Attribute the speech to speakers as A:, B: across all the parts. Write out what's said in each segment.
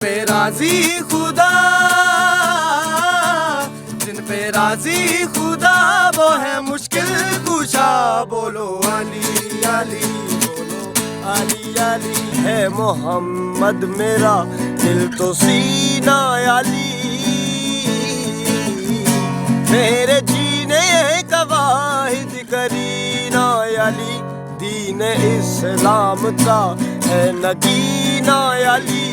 A: पे राजी खुदा, जिन पे राजी खुदा वो है मुश्किल कुशा। बोलो अली अली, बोलो अली अली। है मोहम्मद मेरा दिल तो सीना अली, मेरे जीने का वाहिद करीना अली। दीन इस्लाम का है नगीना अली।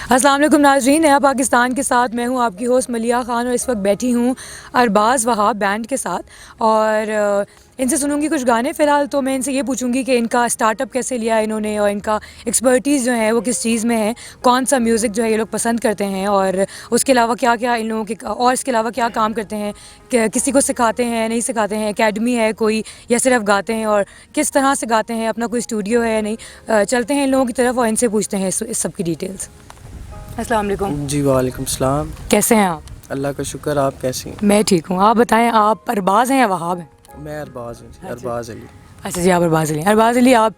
B: अस्सलाम वालेकुम नाज़रीन, नया पाकिस्तान के साथ मैं हूं आपकी होस्ट मलिया ख़ान और इस वक्त बैठी हूं अरबाज़ वहाब बैंड के साथ और इनसे सुनूंगी कुछ गाने। फ़िलहाल तो मैं इनसे ये पूछूंगी कि इनका स्टार्टअप कैसे लिया इन्होंने और इनका एक्सपर्टीज़ जो है वो किस चीज़ में है, कौन सा म्यूज़िक जो है ये लोग पसंद करते हैं और उसके अलावा क्या क्या इन लोगों के और इसके अलावा क्या काम करते हैं, किसी को सिखाते हैं नहीं सिखाते हैं, एकेडमी है कोई या सिर्फ गाते हैं और किस तरह से गाते हैं, अपना कोई स्टूडियो है या नहीं। चलते हैं इन लोगों की तरफ और इनसे पूछते हैं इस सब की डिटेल्स। अस्सलाम वालेकुम।
C: जी वालेकुम सलाम।
B: कैसे हैं आप?
C: अल्लाह का शुक्र, आप कैसी हैं?
B: मैं ठीक हूँ। आप बताएं, आप अरबाज़ हैं या वहाब हैं?
C: मैं अरबाज़ हूँ जी, अरबाज़ अली।
B: अच्छा जी, आप अरबाज़ अली। अरबाज़ अली, आप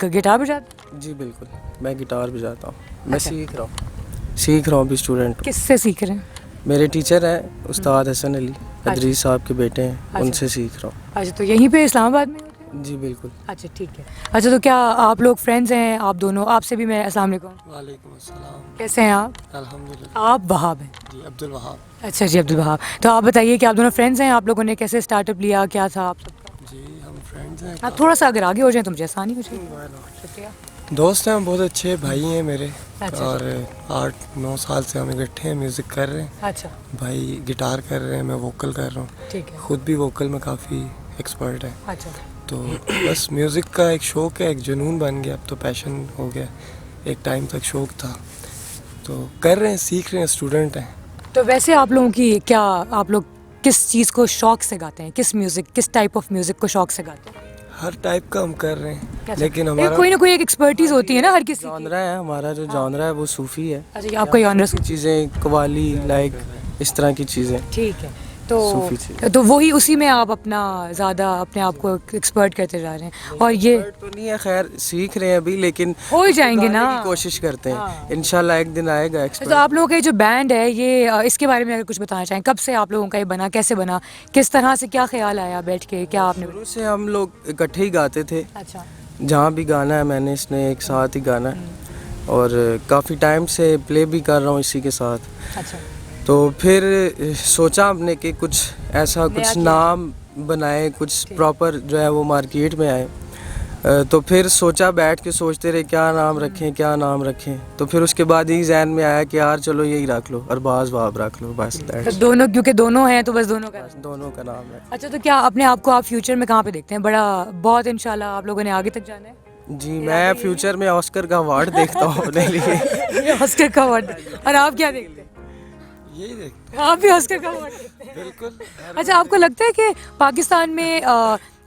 B: गिटार बजाते हैं?
C: जी बिल्कुल, मैं गिटार बजाता हूँ। मैं सीख रहा हूँ अभी स्टूडेंट।
B: किससे सीख रहे हैं?
C: मेरे टीचर हैं उस्ताद हसन अली अदरीस साहब के बेटे हैं, उनसे सीख रहा हूँ।
B: अच्छा, तो यहीं पे इस्लामाबाद में होते हैं?
C: जी बिल्कुल।
B: अच्छा ठीक है। अच्छा, तो क्या आप लोग फ्रेंड्स हैं आप दोनों? आपसे भी मैं अस्सलाम वालेकुम।
D: वालेकुम अस्सलाम।
B: कैसे हैं आप?
D: अल्हम्दुलिल्लाह।
B: आप वहाब हैं?
D: जी अब्दुल वहाब।
B: अच्छा जी, अब्दुल वहाब। तो आप बताइए कि आप दोनों फ्रेंड्स हैं, आप लोगों ने कैसे स्टार्टअप लिया, क्या था आप सबका?
D: जी हम फ्रेंड्स हैं।
B: आप थोड़ा सा अगर आगे हो जाए तो मुझे आसानी हो जाएगी। शुक्रिया।
D: दोस्त हैं, बहुत अच्छे भाई हैं मेरे।
B: अच्छा।
D: और 8-9 साल से हम इकट्ठे हैं, म्यूज़िक कर रहे हैं।
B: अच्छा
D: भाई गिटार कर रहे हैं, मैं वोकल कर रहा हूँ।
B: ठीक है।
D: खुद भी वोकल में काफ़ी एक्सपर्ट है।
B: अच्छा
D: तो बस म्यूज़िक का एक शौक़ है, एक जुनून बन गया, अब तो पैशन हो गया। एक टाइम तक शौक़ था, तो कर रहे हैं, सीख रहे हैं, स्टूडेंट हैं।
B: तो वैसे आप लोगों की क्या, आप लोग किस चीज़ को शौक से गाते हैं? किस म्यूज़िक, किस टाइप ऑफ म्यूज़िक को शौक से गाते हैं?
D: हर टाइप का हम कर रहे हैं,
B: कैसे?
D: लेकिन हमारा
B: कोई ना कोई एक एक्सपर्टीज होती है ना हर किसी की।
C: जॉनरा है हमारा, जो जॉनरा है वो सूफ़ी है।
B: अच्छा, ये आपका जॉनरा
C: चीज़ें कवाली लाइक इस तरह की चीज़ें।
B: ठीक है।
C: सूफी चीज़।
B: तो वही उसी में आप अपना ज़्यादा अपने आप को एक्सपर्ट करते जा रहे हैं और ये
C: तो नहीं है, खैर सीख रहे हैं अभी, लेकिन
B: हो ही जाएंगे
C: गाने
B: ना।
C: की कोशिश करते हैं।
B: हाँ।
C: इंशाल्लाह एक दिन आएगा
B: तो
C: एक्सपर्ट।
B: आप लोगों का ये जो बैंड है ये इसके बारे में अगर कुछ बताना चाहें, कब से आप लोगों का ये बना, कैसे बना, किस तरह से, क्या ख्याल आया बैठ के, क्या आपने?
C: शुरू से हम लोग इकट्ठे ही गाते थे।
B: अच्छा।
C: जहाँ भी गाना है मैंने इसने एक साथ ही गाना है और काफ़ी टाइम से प्ले भी कर रहा हूँ इसी के साथ।
B: अच्छा।
C: तो फिर सोचा हमने कि कुछ ऐसा
B: नया
C: कुछ
B: किया।
C: नाम बनाए, कुछ प्रॉपर जो है वो मार्केट में आए। तो फिर सोचा, बैठ के सोचते रहे क्या नाम रखें क्या नाम रखें। तो फिर उसके बाद ही जहन में आया कि यार चलो यही रख लो, अरबाज़ वहाब रख लो बस।
B: तो दोनों, क्योंकि दोनों हैं तो बस दोनों का।
C: दोनों का नाम है।
B: अच्छा, तो क्या अपने आप को आप फ्यूचर में कहाँ पे देखते हैं? बड़ा बहुत इंशाल्लाह आप लोगों ने आगे तक जाना है?
C: जी मैं फ्यूचर में ऑस्कर का अवार्ड देखता हूँ अपने लिए।
B: ये ऑस्कर का अवार्ड। और आप क्या देखते हैं?
D: यही देखते
B: आप भी ऑस्कर का अवार्ड देखते हैं?
D: हैं। बिल्कुल।
B: अच्छा, आपको लगता है कि पाकिस्तान में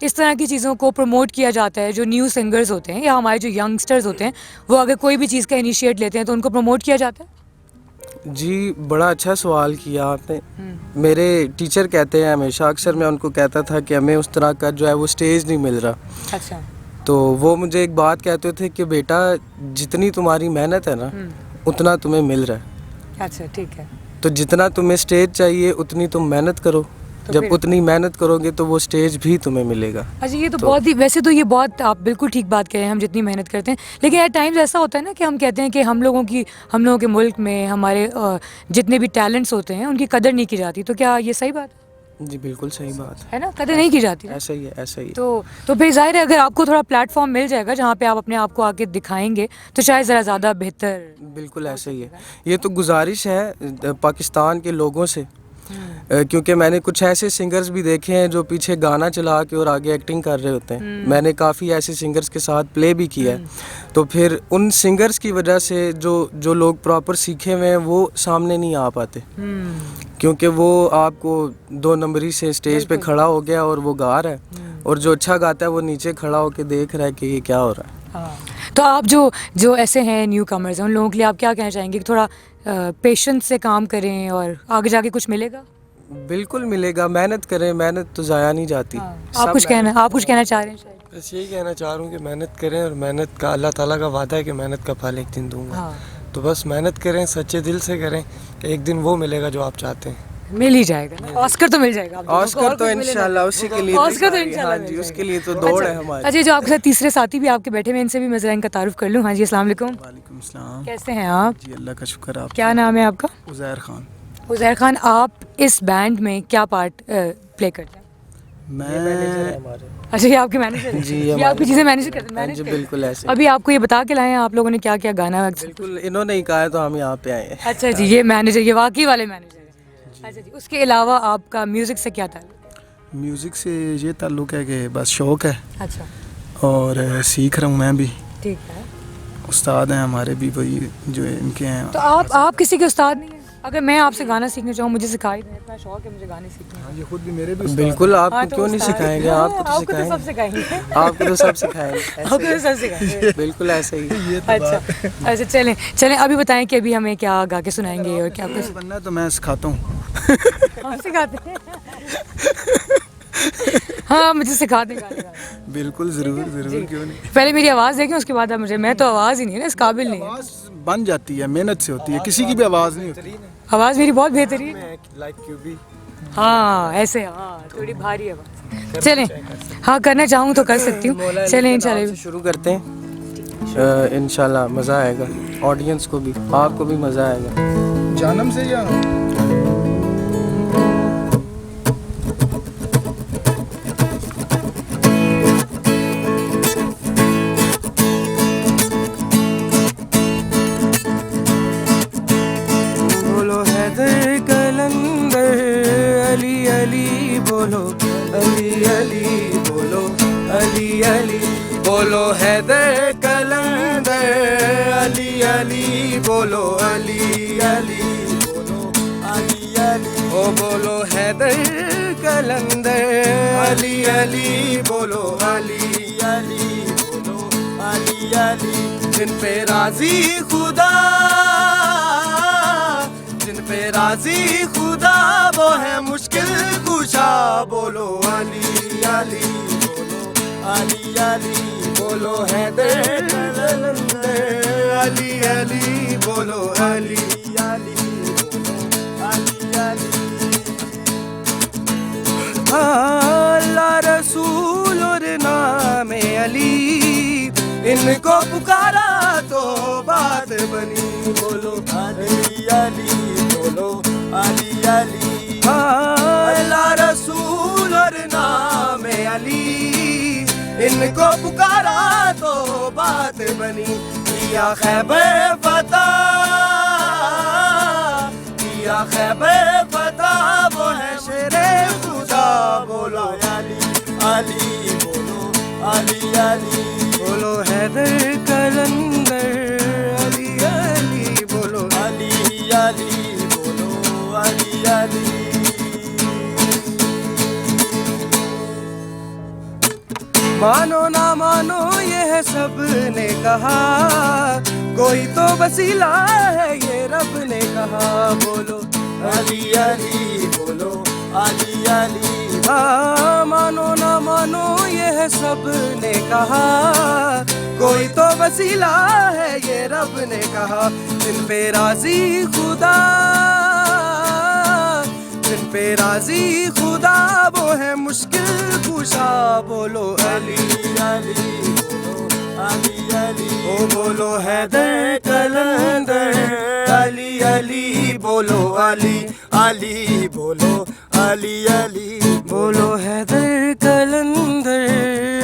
B: इस तरह की चीज़ों को प्रमोट किया जाता है, जो न्यू सिंगर्स होते हैं या हमारे जो यंगस्टर्स होते हैं वो अगर कोई भी चीज़ का इनिशिएट लेते हैं तो उनको प्रमोट किया जाता है?
C: जी बड़ा अच्छा सवाल किया आपने। मेरे टीचर कहते हैं हमेशा, अक्सर मैं उनको कहता था कि हमें उस तरह का जो है वो स्टेज नहीं मिल रहा।
B: अच्छा।
C: तो वो मुझे एक बात कहते थे कि बेटा जितनी तुम्हारी मेहनत है ना उतना तुम्हें मिल रहा है।
B: अच्छा ठीक है।
C: तो जितना तुम्हें स्टेज चाहिए उतनी तुम मेहनत करो,
B: तो
C: जब
B: फिर?
C: उतनी मेहनत करोगे तो वो स्टेज भी तुम्हें मिलेगा।
B: अच्छा, ये तो बहुत ही, वैसे तो ये बहुत आप बिल्कुल ठीक बात कह रहे हैं, हम जितनी मेहनत करते हैं, लेकिन एट टाइम्स ऐसा होता है ना कि हम कहते हैं कि हम लोगों के मुल्क में हमारे जितने भी टैलेंट्स होते हैं उनकी कदर नहीं की जाती। तो क्या ये सही बात है?
C: जी बिल्कुल सही बात
B: है ना, कदर नहीं की जाती है।
C: ऐसा ही है, ऐसा ही है।
B: तो फिर जाहिर है अगर आपको थोड़ा प्लेटफॉर्म मिल जाएगा जहाँ पे आप अपने आप को आके दिखाएंगे तो शायद ज़रा ज़्यादा बेहतर।
C: बिल्कुल ऐसा ही है। ये तो गुजारिश है पाकिस्तान के लोगों से, क्योंकि मैंने कुछ ऐसे सिंगर्स भी देखे हैं जो पीछे गाना चला के और आगे एक्टिंग कर रहे होते हैं। मैंने काफ़ी ऐसे सिंगर्स के साथ प्ले भी किया है। तो फिर उन सिंगर्स की वजह से जो लोग प्रॉपर सीखे हुए हैं वो सामने नहीं आ पाते, क्योंकि वो आपको 2 नंबरी से स्टेज पे खड़ा हो गया और वो गा रहा है और जो अच्छा गाता है वो नीचे खड़ा होकर देख रहा है कि ये क्या हो रहा है।
B: हाँ। तो आप जो ऐसे हैं न्यू कमर्स हैं, उन लोगों के लिए आप क्या कहना चाहेंगे कि थोड़ा पेशेंस से काम करें और आगे जाके कुछ मिलेगा?
C: बिल्कुल मिलेगा, मेहनत करें, मेहनत तो ज़ाया नहीं जाती।
B: आप कुछ कहना चाह रहे हैं शायद?
D: बस यही कहना चाह रहा हूँ कि मेहनत करें, और मेहनत का अल्लाह ताला का वादा है कि मेहनत का फल एक दिन दूंगा।
B: हाँ।
D: तो बस मेहनत करें, सच्चे दिल से करें, एक दिन वो मिलेगा जो आप चाहते हैं।
B: मिल ही जाएगा ना, ऑस्कर तो मिल जाएगा आप दोनों को,
C: ऑस्कर
B: और
C: तो
B: कुछ मिले ना।
C: इंशाल्लाह उसी के लिए
B: ऑस्कर तो इंशाल्लाह
C: हाँ
B: मिल
C: जी,
B: जाएगा।
C: उसके लिए तो दौड़ है हमारी।
B: अच्छा, जो आपके साथ तीसरे साथी भी आपके बैठे हुए, इनसे भी मैं ज़रा इनका तारुफ कर लूँ। हाँ जी, अस्सलाम वालेकुम।
E: वालेकुम सलाम
B: कैसे हैं आप?
E: जी, अल्लाह का शुक्र। आप
B: क्या नाम है आपका?
E: उज़ैर खान।
B: उज़ैर खान, आप इस बैंड में क्या पार्ट प्ले करते हैं?
E: मैं
B: अच्छा, ये आपके मैनेजर हैं?
C: जी,
B: ये आपकी चीज़ें मैनेज करते
C: हाँ जी,
B: हैं?
C: बिल्कुल ऐसे।
B: अभी आपको ये बता के लाए हैं आप लोगों ने क्या क्या गाना है?
C: बिल्कुल इन्होंने ही कहा है तो हम यहाँ पे आए हैं।
B: अच्छा जी, ये मैनेजर, ये वाकई वाले मैनेजर हैं। अच्छा जी, उसके अलावा आपका म्यूज़िक से क्या ताल्लुक?
E: म्यूज़िक से ये ताल्लुक़ है कि बस शौक़ है,
B: अच्छा,
E: और सीख रहा हूँ मैं भी।
B: ठीक है।
E: उस्ताद हैं हमारे भी, वही जो इनके हैं।
B: तो आप किसी के उस्ताद नहीं हैं? अगर मैं आपसे गाना सीखना चाहूँ, मुझे सिखा ही दें, इतना शौक है मुझे गाने सीखने का।
E: ये खुद भी मेरे भी
C: बिल्कुल, आपको
B: हाँ, तो
C: क्यों नहीं
B: उस्ताद-
C: सिखाएंगे? आपको तो
B: आपको तो सब
C: सिखाएंगे,
B: सिखाएंगे।
C: आपको तो सब सिखाएंगे।
B: आपको तो सब सिखाएंगे।
C: बिल्कुल ऐसे ही।
B: अच्छा अच्छा, चलें अभी बताएं कि अभी हमें क्या गा के सुनाएंगे और क्या कुछ
E: बनना है तो मैं सिखाता हूँ।
B: हम सिखाते हैं। हाँ, मुझे सिखा दें गाने गाना।
E: बिल्कुल, ज़रूर ज़रूर, क्यों नहीं।
B: पहले मेरी आवाज़ देखें, उसके बाद आप मुझे, मैं तो आवाज़ ही नहीं है ना, इस काबिल नहीं है।
E: आवाज़ बन जाती है, मेहनत से होती है, किसी की भी आवाज़ नहीं होती।
B: आवाज़ मेरी बहुत बेहतरीन है।
D: लाइक क्यूबी।
B: हाँ ऐसे, हाँ थोड़ी भारी आवाज़। चलें, हाँ करना चाहूँ तो कर सकती हूँ। चलें इंशाल्लाह
C: शुरू करते हैं। इंशाल्लाह मज़ा आएगा, ऑडियंस को भी, आपको भी मज़ा आएगा।
E: जानम से या
C: बोलो हैदर कलंदर, अली अली बोलो, अली अली बोलो, अली अली बोलो हैदर कलंदर, अली अली बोलो, अली अली बोलो, अली अली ओ बोलो हैदर कलंदर, अली अली बोलो, अली अली बोलो, अली अली जिन पे राजी खुदा, जिन पे राजी खुदा वो है मुश्किल कुशा, बोलो अली अली बोलो, अली अली बोलो हैदर कलंदर, अली अली बोलो, अली अली बोलो, अली अली अल्लाह रसूल और नाम अली, इनको पुकारा तो बात बनी, बोलो अली अली बोलो, अली अली अल्लाह रसूल और नाम अली, इनको पुकारा तो बात बनी, किया खैबर फतह वो है शेरे खुदा, बोलो अली अली बोलो, अली अली बोलो हैदर कलंदर, अली अली बोलो, अली अली बोलो, अली अली मानो ना मानो ये है सब ने कहा, कोई तो वसीला है ये रब ने कहा, बोलो अली अली बोलो, अली अली हाँ मानो ना मानो ये है सब ने कहा, कोई तो वसीला है ये रब ने कहा, जिन पे राजी खुदा, जिन पे राजी खुदा वो है मुश्किल कुशा, बोलो अली अली बोलो, अली अली ओ बोलो हैदर कलंदर, अली अली बोलो, अली अली बोलो, अली अली बोलो हैदर कलंदर,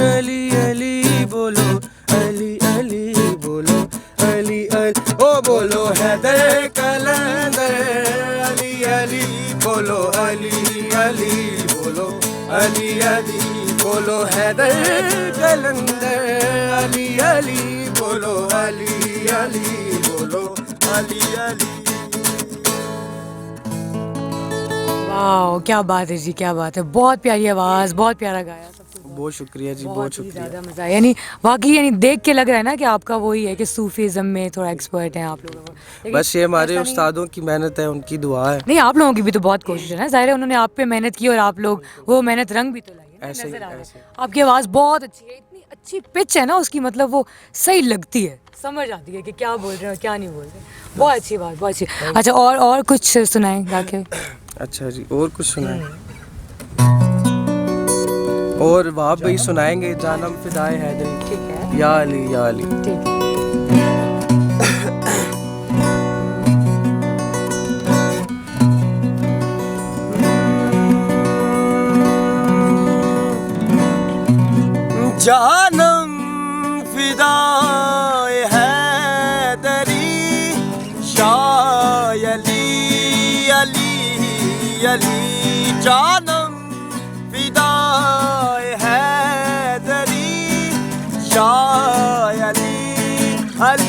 C: अली अली बोलो, अली अली बोलो, अली अली ओ बोलो हैदर कलंदर, अली अली बोलो, अली अली बोलो, अली अली बोलो हैदर कलंदर, अली अली बोलो, अली अली बोलो, अली अली।
B: वाह, क्या बात है जी, क्या बात है, बहुत प्यारी आवाज़, बहुत प्यारा गाया सब कुछ।
C: बहुत शुक्रिया जी, बहुत
B: बहुत ही
C: शुक्रिया।
B: ज़्यादा मज़ा आया, यानी वाकई यानी देख के लग रहा है ना कि आपका वही है कि सूफीज़म में थोड़ा एक्सपर्ट हैं आप लोगों को, लेकिन
C: बस ये हमारे
B: ऐसा नहीं-
C: उस्तादों की मेहनत है, उनकी दुआ है।
B: नहीं, आप लोगों की भी तो बहुत कोशिश है ना, ज़ाहिर है उन्होंने आप पे मेहनत की और आप लोग वो मेहनत रंग भी तो लाई है ना,
C: ऐसे ही,
B: नज़र आ रहा
C: ऐसे
B: है। आपकी आवाज़ बहुत अच्छी है, इतनी अच्छी पिच है ना उसकी, मतलब वो सही लगती है, समझ आती है कि क्या बोल रहे हैं और क्या नहीं बोल रहे हैं। बहुत अच्छी बात, बहुत अच्छी। अच्छा, और कुछ सुनाएं गा के।
C: अच्छा जी, और कुछ सुनाए? और वहाँ भाई सुनाएंगे जानम फिदाए हैदरी।
B: ठीक है,
C: या अली या अली।
B: ठीक है।
A: जानम फिदाए हैदरी शाह अली अली अली जानम फिदाए हैदरी शाह अली अली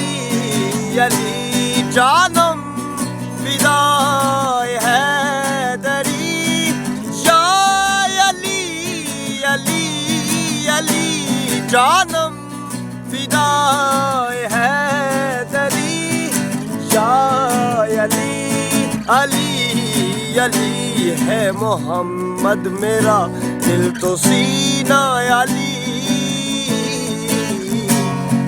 A: अली जानम फिदाए हैदरी शाह अली अली अली जानम फिदाए हैदरी शाह अली अली अली है मोहम्मद मेरा दिल तो सीना अली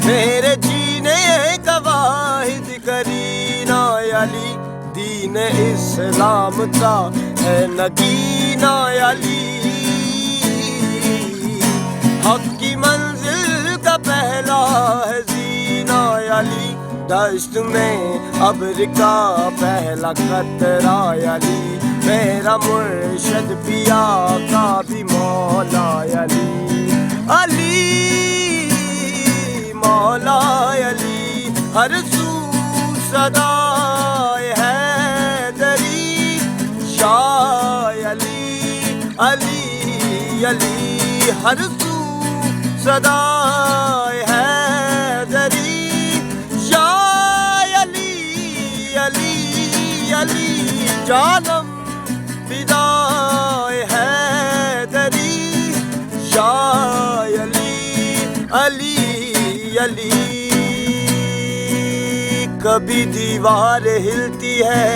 A: मेरे जीने का वाहिद करीना अली दीन इस्लाम का है नगीना अली हक की मंजिल का पहला है जीना अली दश्त में अब्र का पहला कतरा अली मेरा मुर्शद पिया का भी मौला अली अली मौला अली हर सू सदाए हैदरी शाह अली अली अली हर सू सदाए हैदरी शाह अली अली अली जानम फिदाए हैदरी शाह अली अली अली कभी दीवार हिलती है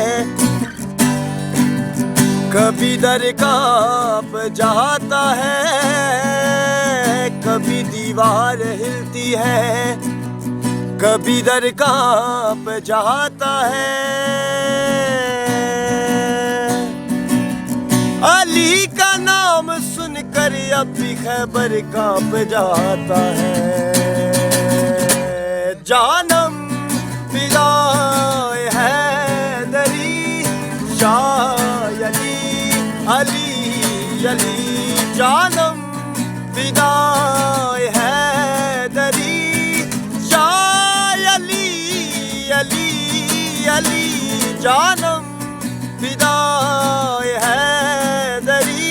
A: कभी दर कांप जाता है कभी दीवार हिलती है कभी दर कांप जाता है अली का नाम सुनकर अब भी खैबर कांप जाता है जानम फिदाए हैदरी शाह अली अली अली जानम फिदाए हैदरी शाह अली अली अली जानम फिदाए हैदरी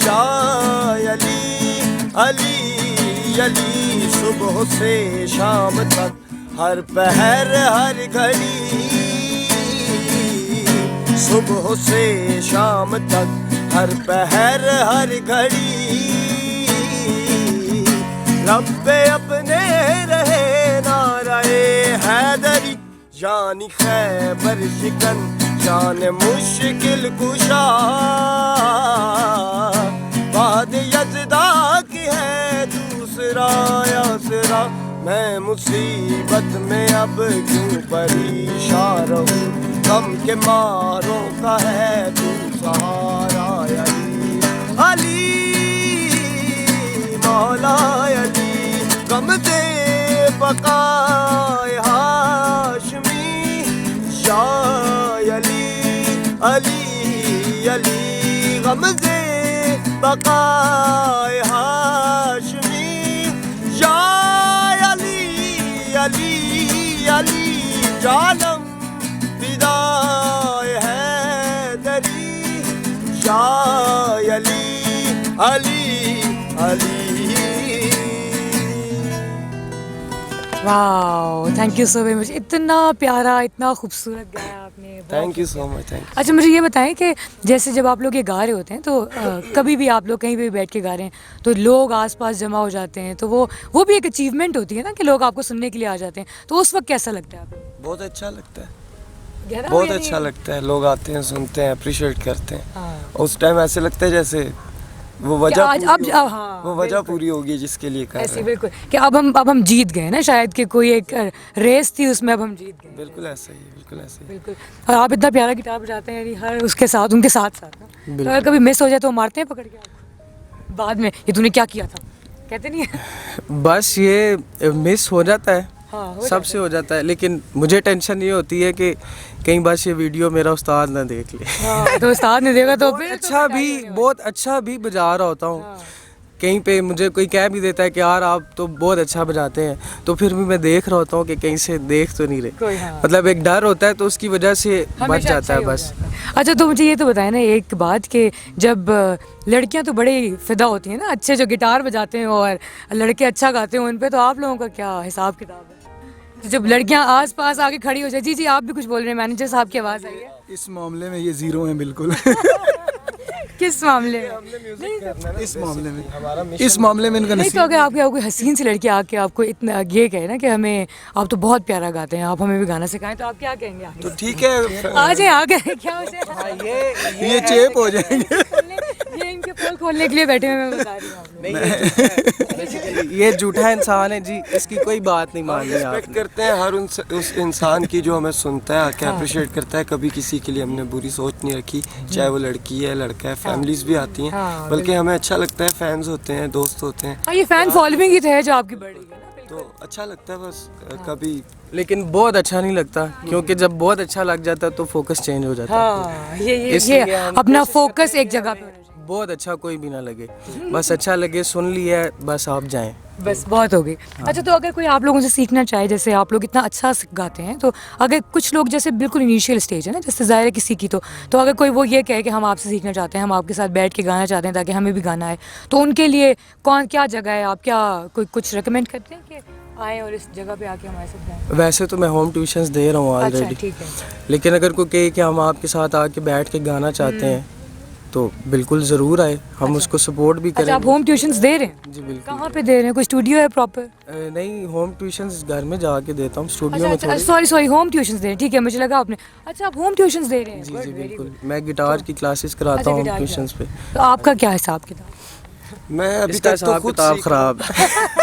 A: शाह अली अली अली सुबह से शाम तक हर पहर हर घड़ी सुबह से शाम तक हर पहर हर घड़ी रब्बे अपने रहे नाराए हैदरी जानी खैबर शिकन जान मुश्किल कुशा बाद यज़दा की है दूसरा आसरा मैं मुसीबत में अब क्यों परेशान रहूं गम के मारों का है तू सहारा अली अली मौला अली गम दे बकाए हाशमी शाह अली अली अली गम दे बकाए हाशमी शाह अली अली अली जानम फिदाए हैदरी शाह अली अली अली
B: वाह, thank you so very much. इतना प्यारा, इतना खूबसूरत गाया आपने। बहुत
D: thank you so much, thank
B: अच्छा, मुझे ये बताएं कि जैसे जब आप लोग ये गा रहे होते हैं तो कभी भी आप लोग कहीं पे भी बैठ के गा रहे हैं तो लोग आसपास जमा हो जाते हैं, तो वो भी एक अचीवमेंट होती है ना कि लोग आपको सुनने के लिए आ जाते हैं, तो उस वक्त कैसा लगता है आपको?
D: यू। बहुत अच्छा लगता है,
B: गहरा
D: बहुत
B: यानी-
D: अच्छा लगता है। लोग आते हैं, सुनते हैं, अप्रिशिएट करते हैं।
B: हाँ।
D: उस टाइम ऐसे लगता है जैसे वो
B: कि
D: वजह
B: आज
D: पूरी
B: अब
D: हो-
B: हाँ,
D: वो वजह
B: बिल्कुल।
D: पूरी होगी जिसके लिए कर
B: ऐसे
D: रहे हैं।
B: बिल्कुल कि अब हम जीत गए ना, शायद कि कोई एक रेस थी उसमें अब हम जीत गए।
D: बिल्कुल ऐसा ही है, बिल्कुल ऐसा ही है।
B: बिल्कुल। और आप इतना प्यारा गिटार बजाते हैं यानी हर उसके साथ, उनके साथ साथ ना। तो अगर कभी मिस हो जाए तो वो मारते हैं पकड़ के आपको बाद में, ये तूने क्या किया था, कहते नहीं है?
C: बस ये मिस हो जाता है,
B: हाँ, हो
C: सबसे हो जाता है, लेकिन मुझे टेंशन ये होती है कि कहीं बस ये वीडियो मेरा उस्ताद ना देख ले।
B: हाँ, तो उस्ताद ने देखा तो फिर
C: अच्छा भी, बहुत अच्छा भी बजा रहा होता हूँ, कहीं पे मुझे कोई कह भी देता है कि यार आप तो बहुत अच्छा बजाते हैं, तो फिर भी मैं देख रहा होता हूँ कि कहीं से देख तो नहीं
B: कोई,
C: रहे।
B: हाँ।
C: मतलब एक डर होता है तो उसकी वजह से बच
B: हमेशा
C: जाता
B: अच्छा
C: है
B: ही हो
C: बस।
B: जाता है। अच्छा, तो मुझे ये तो बताएं ना एक बात कि जब लड़कियां तो बड़े फिदा होती हैं ना अच्छे जो गिटार बजाते हैं और लड़के अच्छा गाते हैं उन पे, तो आप लोगों का क्या हिसाब किताब है? तो जब लड़कियां आस पास आके खड़ी हो जाए, जी जी आप भी कुछ बोल रहे हैं, मैनेजर साहब की आवाज़ आई है।
E: इस मामले में ये जीरो हैं बिल्कुल।
B: किस मामले में?
E: इस मामले में इनका
B: नहीं तो
E: नसीब।
B: अगर आपके कोई हसीन सी लड़की आके आपको इतना ये कहे ना कि हमें आप तो बहुत प्यारा गाते हैं, आप हमें भी गाना सिखाएं, तो आप क्या कहेंगे आगे?
D: तो ठीक है,
B: आ जाए आगे क्या उसे
E: ये चेप हो जाएंगे।
B: ये इनके पोल खोलने के लिए बैठे हुए, मैं बता रही हूँ आपको।
C: ये झूठा इंसान है जी, इसकी कोई बात नहीं माननी
D: रिस्पेक्ट
C: आपने।
D: करते हैं हर उस इंसान की जो हमें सुनता है, आके अप्रिशिएट करता है। कभी किसी के लिए हमने बुरी सोच नहीं रखी, चाहे वो लड़की है, लड़का है। फैमिलीज भी आती हैं,
B: हाँ,
D: बल्कि हमें अच्छा लगता है, फैंस होते हैं, दोस्त होते हैं,
B: हाँ, ये फैन फॉलोइंग ही तो है जो आपकी बढ़ रही है ना।
D: तो अच्छा लगता है बस। कभी
C: लेकिन बहुत अच्छा नहीं लगता, क्योंकि जब बहुत अच्छा लग जाता है तो फोकस चेंज हो जाता है।
B: हाँ, ये
C: इसलिए हम
B: अपना फोकस एक जगह पे होना चाहिए।
C: बहुत अच्छा कोई भी ना लगे, बस अच्छा लगे, सुन लिया है, बस आप जाएं।
B: बस बहुत हो गई। अच्छा, तो अगर कोई आप लोगों से सीखना चाहे, जैसे आप लोग इतना अच्छा गाते हैं, तो अगर कुछ लोग जैसे बिल्कुल इनिशियल स्टेज है ना, जैसे ज़ाहिर है किसी की, तो अगर कोई वो ये कहे कि हम आपसे सीखना चाहते हैं, हम आपके साथ बैठ के गाना चाहते हैं ताकि हमें भी गाना आए, तो उनके लिए क्या जगह है, आप क्या कुछ रिकमेंड करते हैं कि आए और इस जगह पे आके हमारे साथ गाएं?
C: वैसे तो मैं होम ट्यूशंस दे रहा हूँ
B: अच्छा,
C: ऑलरेडी,
B: ठीक है।
C: लेकिन अगर कोई कहे कि हम आपके साथ आके बैठ के गाना चाहते हैं तो बिल्कुल ज़रूर आए, हम उसको सपोर्ट भी
B: अच्छा, आप
C: करेंगे।
B: होम ट्यूशंस दे रहे हैं?
C: जी बिल्कुल।
B: कहाँ पे दे रहे हैं? कोई स्टूडियो है प्रॉपर?
C: नहीं, होम ट्यूशंस घर में जाके देता हूँ, स्टूडियो में
B: अच्छा,
C: थोड़ी।
B: सॉरी होम ट्यूशंस दे रहे हैं, ठीक है, मुझे लगा आपने। अच्छा, आप होम ट्यूशंस दे रहे हैं?
C: जी
B: Good,
C: जी
B: very
C: बिल्कुल,
B: good।
C: मैं गिटार की क्लासेस कराता
B: अच्छा,
C: हूँ
B: गिटार की
C: ट्यूशंस पे।
B: तो आपका क्या हिसाब किताब?
D: मैं अभी
C: इसका
D: तक तो
C: हिसाब
D: खुद
C: किताब
D: सीख
C: खराब है।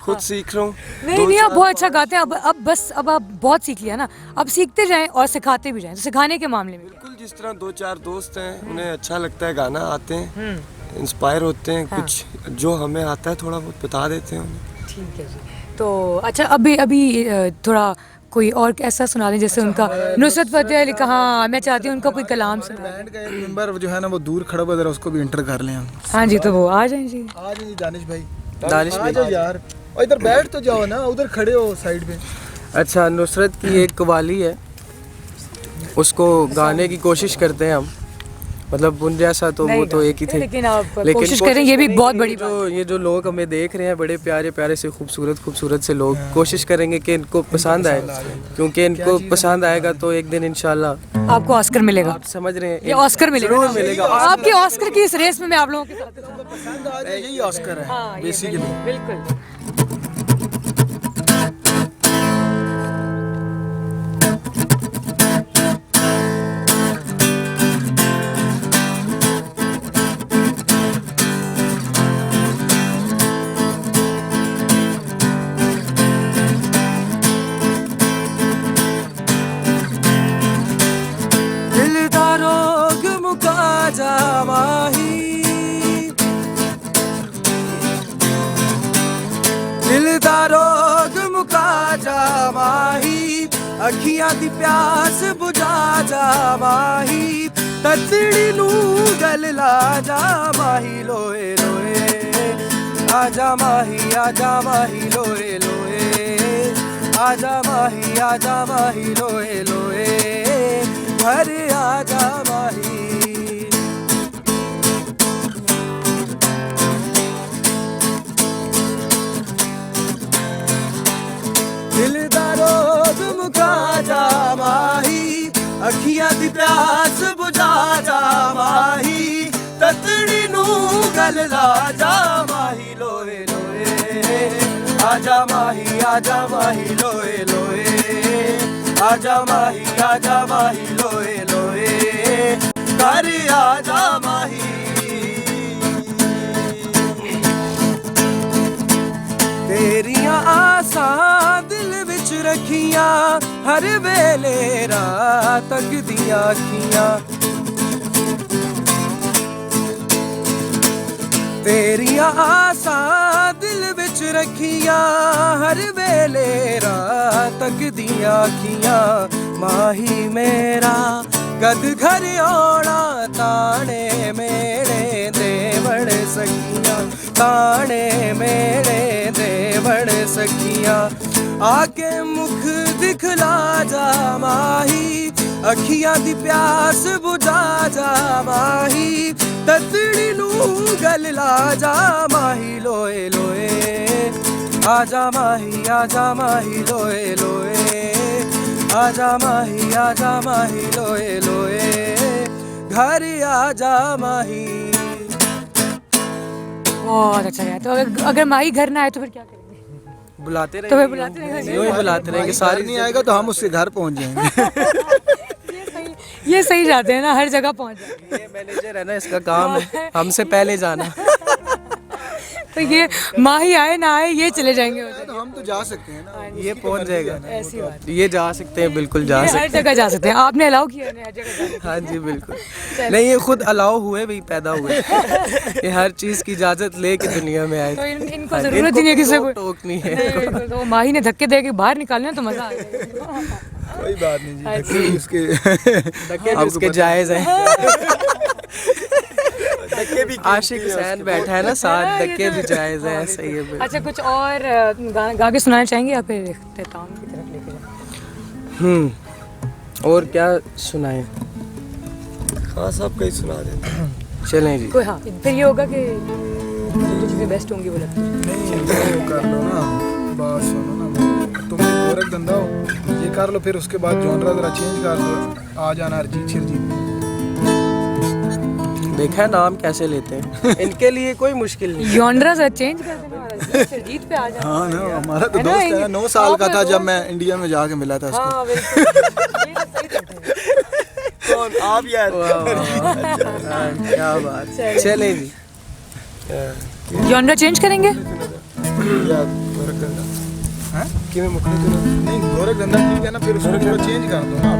D: खुद सीख रहा हूँ।
B: नहीं, आप बहुत अच्छा गाते हैं। अब आप बहुत सीख लिया ना, अब सीखते जाएं और सिखाते भी जाएं। तो सिखाने के मामले में
D: बिल्कुल, जिस तरह 2-4 दोस्त हैं, उन्हें अच्छा लगता है गाना, आते हैं, इंस्पायर होते हैं, कुछ जो हमें आता है थोड़ा बहुत बता देते हैं उन्हें।
B: ठीक है जी। तो अच्छा, अभी थोड़ा कोई और ऐसा सुना दें जैसे उनका नुसरत फतेह अली का। हाँ, मैं चाहती हूँ उनका कोई कलाम सुना।
E: बैंड का एक मेंबर जो है ना वो दूर खड़ा हुआ, जरा उसको भी इंटर कर लें हम।
B: हाँ जी, तो वो आ जाएं जी।
E: आ जाइए दानिश भाई।
C: दानिश
E: आ
C: भाई।
E: जाओ यार, और इधर बैठ तो जाओ ना, उधर खड़े हो साइड पे।
C: अच्छा, नुसरत की एक कवाली है, उसको गाने की कोशिश करते हैं हम, मतलब उन जैसा तो वो तो एक ही थे,
B: लेकिन आप कोशिश करें, ये भी बहुत बड़ी बात।
C: ये जो लोग हमें देख रहे हैं, बड़े प्यारे प्यारे से खूबसूरत से लोग, कोशिश करेंगे कि इनको पसंद आए, क्योंकि इनको पसंद आएगा तो एक दिन इंशाल्लाह
B: आपको ऑस्कर मिलेगा।
C: आप समझ रहे हैं,
B: ये ऑस्कर मिलेगा।
C: जरूर मिलेगा।
B: आपके ऑस्कर की इस रेस में मैं आप लोगों के साथ हूँ।
E: पसंद आ जाए, यही ऑस्कर है
B: हाँ, ये
E: बेसिकली।
B: बिल्कुल।
C: दिल दा रोग मुका जा माही, दिल दा रोग मुका जा माही, अखियां दी प्यास बुझा जा माही, ततड़ी नू गल ला जा माही, लोए लोए आजा माही, आजा माही, लोए लोए आजा माही, आजा माही, लोए लोए घर आजा माही।
A: प्यास बुझा जा माही ततड़ी नू गल ला जा माही लोए लोए आजा माही लोए लोए आजा माही लोए लोए घर आजा माही तेरियां आसां दिल विच रखियां हर वेले रात तकदियां अखियां तेरियां आसां दिल विच रखियां हर वेले रात तकदियां अखियां माही मेरा कद घर आना ताने मेरे दे बड़ सखियां ताने मेरे दे बड़ सखियां आके मुख दिखला जा माही अखियां दी प्यास बुझा जा माही ततड़ी नू गल ला जा माही लोए लोए आजा माही लोए लोए आजा माही लोए लोए घर आजा माही।
B: बहुत अच्छा गया। तो अगर माही घर ना आए तो फिर क्या करेंगे?
C: बुलाते
B: तो फिर
C: रहेंगे,
B: बुलाते रहेंगे।
C: यूं ही बुलाते रहेंगे सारी
E: नहीं आएगा तो हम उसके घर पहुंच जाएंगे।
B: ये सही जाते हैं ना, हर जगह पहुंच जाते
C: ये मैनेजर है ना, इसका काम है हमसे पहले जाना।
B: हैं। तो ये माही आए ना आए ये चले जाएंगे उधर।
E: तो हम तो जा सकते हैं ना,
C: ये पहुंच जाएगा,
B: ऐसी बात
C: ये जा सकते हैं, बिल्कुल जा
B: ये
C: सकते
B: हर जगह जा सकते हैं, आपने अलाउ किया है हर जगह जाने
C: हैं। हाँ जी बिल्कुल। नहीं ये खुद अलाउ हुए भी पैदा हुए, ये हर चीज़ की इजाज़त लेके दुनिया में आए।
B: तो इनको जरूरत ही नहीं है किसी को
C: टोक नहीं है।
B: नहीं, बिल्कुल। तो माही ने धक्के दे के बाहर निकालना तो मजा आ जाएगा।
E: कोई बात नहीं जी, धक्के भी उसके
C: धक्के भी उसके जायज़ हैं। आशिक हुसैन बैठा है ना साथ, धक्के भी जायज़ है, सही है बिल्कुल।
B: अच्छा कुछ और गा के सुनाना चाहेंगे या फिर इख्तिताम की तरफ लेके जाएं?
C: और क्या सुनाएं?
D: हाँ सब कहीं सुना देते हैं।
C: चलें जी।
B: कोई हाँ फिर ये होगा कि जो चीज़ें बेस्ट होंगी वो लगती हैं।
E: नहीं वो कर लो ना, बात सुनो ना, तुम गोरख धंधा हो ये कर लो, फिर उसके बाद जॉनरा जरा चेंज कर लो, आ जाना अरिजीत शिरजीत।
C: देखा है नाम कैसे लेते हैं, इनके लिए कोई मुश्किल नहीं।
B: जॉनरा से चेंज कर देना और सरजीत पे आ जाना।
E: हाँ ना, हमारा तो
B: है ना,
E: दोस्त है, 9 साल का
B: आपका
E: था जब
B: दोस्त।
E: मैं इंडिया में जाके मिला था उसको।
B: हाँ बिल्कुल ये तो सही करते हैं।
A: कौन आप यार
C: क्या बात। चलें जी।
B: जॉनरा चेंज करेंगे?
D: या गोरख धंधा
E: हैं?
D: कि मैं मुखने तो
E: नहीं गोरख धंधा ठीक है ना, फिर उसको थोड़ा चेंज कर दो ना।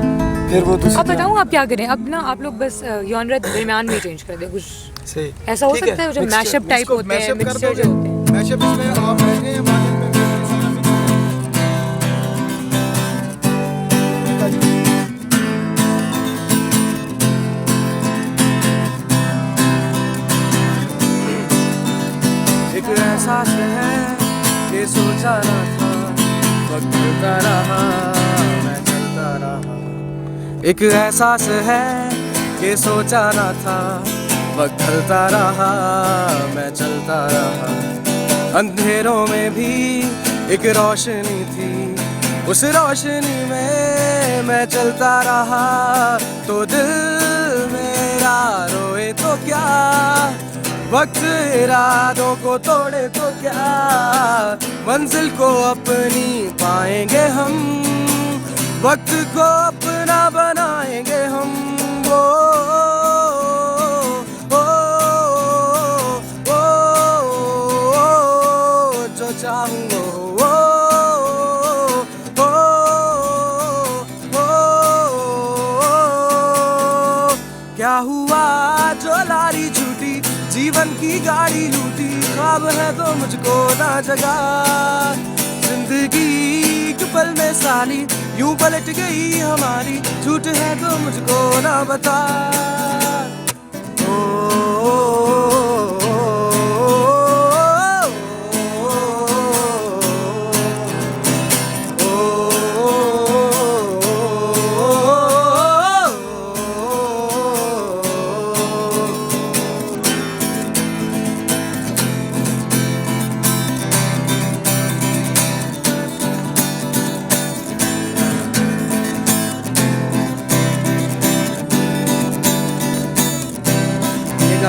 D: फिर वो तो
B: अब बताऊँ आप क्या करें, अब ना आप लोग बस जॉनरा दरमियान में चेंज कर दें कुछ
D: सही
B: ऐसा हो
D: ठीक
B: सकता है जो
D: mixture,
B: मैशअप टाइप
E: इसको
B: होते हैं,
E: मैशअप कर
B: मिक्सचर
E: दोगे,
B: जो होते हैं।
E: मैशअप इसमें आप रहेंगे या मार्केट में सारा mix
C: एक एहसास है कि सोचा ना था, वक्त चलता रहा मैं चलता रहा। एक एहसास है कि सोचा ना था, वक्त चलता रहा मैं चलता रहा। अंधेरों में भी एक रोशनी थी, उस रोशनी में मैं चलता रहा। तो दिल मेरा रोए तो क्या, वक्त इरादों को तोड़े तो क्या, मंजिल को अपनी पाएंगे हम, वक्त को अपना बनाएंगे हम। वो जो चाहूँ क्या हुआ जो लारी छूटी, जीवन की गाड़ी लूटी, ख्वाब है तो मुझको ना जगा। जिंदगी एक पल में साली यूं पलट गई हमारी, झूठ है तो मुझको ना बता।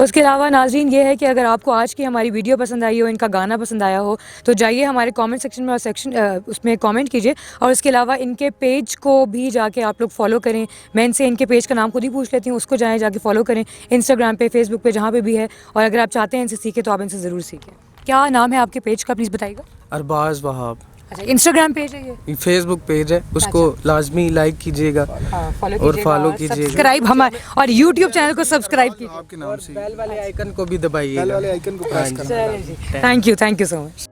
B: उसके अलावा नाज़रीन ये है कि अगर आपको आज की हमारी वीडियो पसंद आई हो, इनका गाना पसंद आया हो, तो जाइए हमारे कमेंट सेक्शन में और उसमें कमेंट कीजिए। और उसके अलावा इनके पेज को भी जाके आप लोग फॉलो करें। मैं इनसे इनके पेज का नाम खुद ही पूछ लेती हूँ, उसको जाके फॉलो करें इंस्टाग्राम पे, फेसबुक पे, जहाँ पे भी है। और अगर आप चाहते हैं इनसे सीखें तो आप इनसे ज़रूर सीखें। क्या नाम है आपके पेज का, प्लीज़ बताइएगा।
C: अरबाज़ वहाब।
B: अच्छा, इंस्टाग्राम पेज है ये?
C: फेसबुक पेज है, उसको लाजमी लाइक कीजिएगा और फॉलो कीजिएगा।
B: सब्सक्राइब हमारे और यूट्यूब चैनल को सब्सक्राइब कीजिए।
E: आपके नाम से
C: बेल वाले आइकन को भी दबाइएगा।
E: बेल वाले आइकन को प्रेस करना।
B: Thank you so much.